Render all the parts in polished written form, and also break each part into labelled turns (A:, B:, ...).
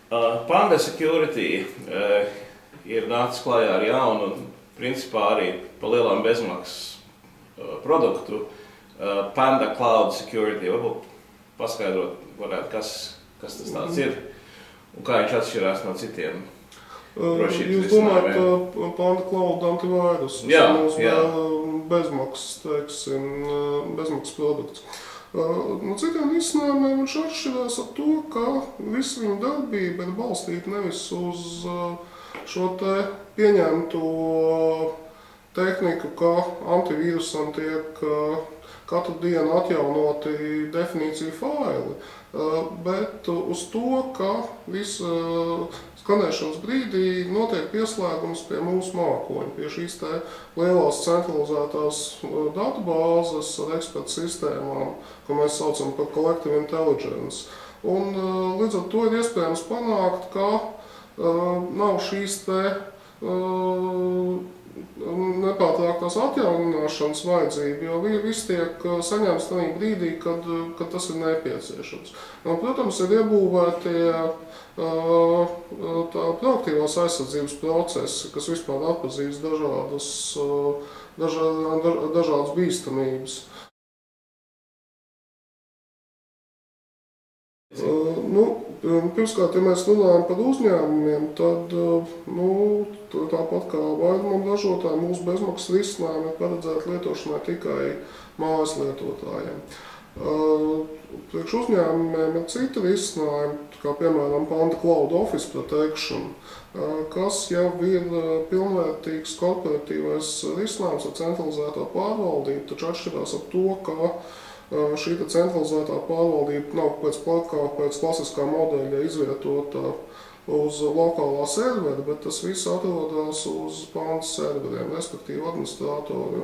A: Panda Security ir nācis klajā ar jaunu, principā arī pa lielām bezmaksas produktu Panda Cloud Security. Varbūt paskaidrot varētu, kas tas tāds ir un kā viņš atšķirās no citiem drošības
B: Jūs domājat Panda Cloud antivīrus?
A: Jā.
B: Bezmaksas, teiksim, bezmaksas produkts. No citiem risinājumiem viņš atšķirās ar to, ka visa viņa darbība ir balstīta nevis uz šo te pieņemto tehniku, ka antivīrusam tiek katru dienu atjaunoti definīciju faili, bet uz to, ka visa skanēšanas brīdī notiek pieslēgums pie mūsu mākoņa, pie šīs te lielās centralizētās datubāzes ar ekspertu sistēmām, ko mēs saucam par Collective Intelligence. Un līdz ar to ir iespējams panākt, ka nav šīs te nepārtrauktās atjaunināšanas vajadzība, jo viss tiek saņemts tajā brīdī, kad tas ir nepieciešams. Un, protams, ir iebūvētie proaktīvās aizsardzības procesi, kas vispār atpazīst dažādas bīstamības. Pirmkārt, ja mēs runājam par uzņēmumiem, tad tāpat kā vairumam ražotājiem, mūsu bezmaksas risinājumi ir paredzēti lietošanai tikai mājas lietotājiem. Priekš uzņēmumiem ir citi risinājumi, kā piemēram Panda Cloud Office Protection, kas jau ir pilnvērtīgs korporatīvais risinājums ar centralizēto pārvaldību, taču atšķirās ar to, ka šī centralizētā pārvaldība nav pēc klasiskā modeļa izvietota uz lokālā servera, bet tas viss atrodas uz Panda serveriem, respektīvi administratori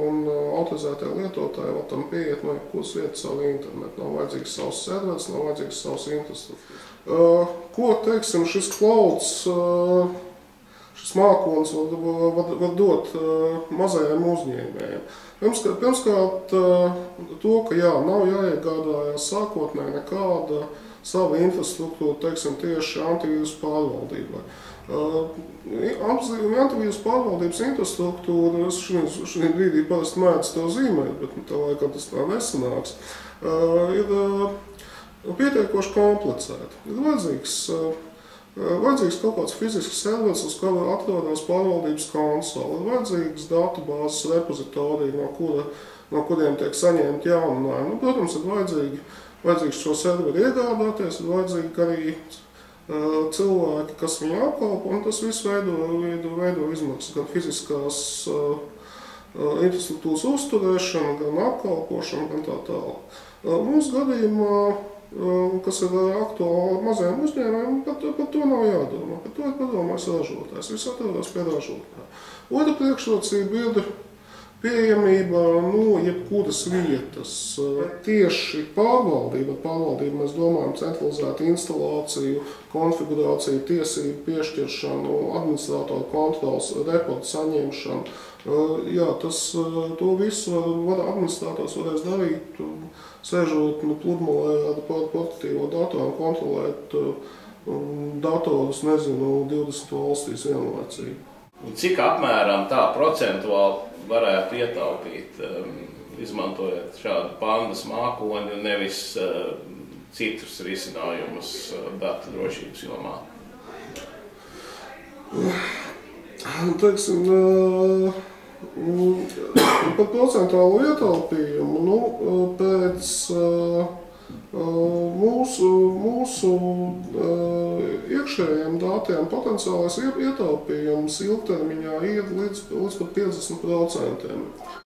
B: un autorizētie lietotāji var tam pieiet no jebkuras vietas savu internetu. Nav vajadzīgs savs servers, nav vajadzīgs savs infrastruktūras. Ko, teiksim, šis clouds, šis mākonis var dot mazajiem uzņēmējiem? Pirmkārt, to, ka nav jāiegādājās sākotnēji nekāda sava infrastruktūra, teiksim, tieši antivīrus pārvaldībai. Antivīrus pārvaldības infrastruktūra, es šodien brīdī parasti mēdz to zīmēt, bet tā laikam tas tā nesanāks, ir pietiekoši komplicēta. Ir vajadzīgs kaut kāds fizisks servers, uz kura atrodas pārvaldības konsole. Ir vajadzīgs datubāzes repozitorija, no kuriem tiek saņemti jauninājumi. Protams, ir vajadzīgs šo serveri iegādāties, ir vajadzīgi arī cilvēki, kas viņu apkalpo, un tas viss veido izmaksas, gan fiziskās infrastruktūras uzturēšana, gan apkalpošana, gan tā tālāk. Mūsu gadījumā, kas ir aktuāli mazajiem uzņēmējiem, par to nav jādomā. Par to ir padomājis ražotājs. Viss atrodas pie ražotāja. Otra priekšrocība ir pieejamība no jebkuras vietas. Tieši pārvaldību mēs domājam centralizētu instalāciju, konfigurāciju, tiesību piešķiršanu, administratoru kontrols, reportu saņemšanu. To visu administrators varēs darīt, sēžot pludmalē ar portatīvo datoru un kontrolēt datorus, 20 valstīs vienlaicīgi.
A: Cik apmēram tā procentuāli varētu ietaupīt, izmantojot šādu Pandas mākoni un nevis citus risinājumus datu drošības jomā?
B: Teiksim, par procentuālo ietaupījumu, pēc mūsu iekšējiem datiem potenciālais ietaupījums ilgtermiņā ir līdz pat 50%.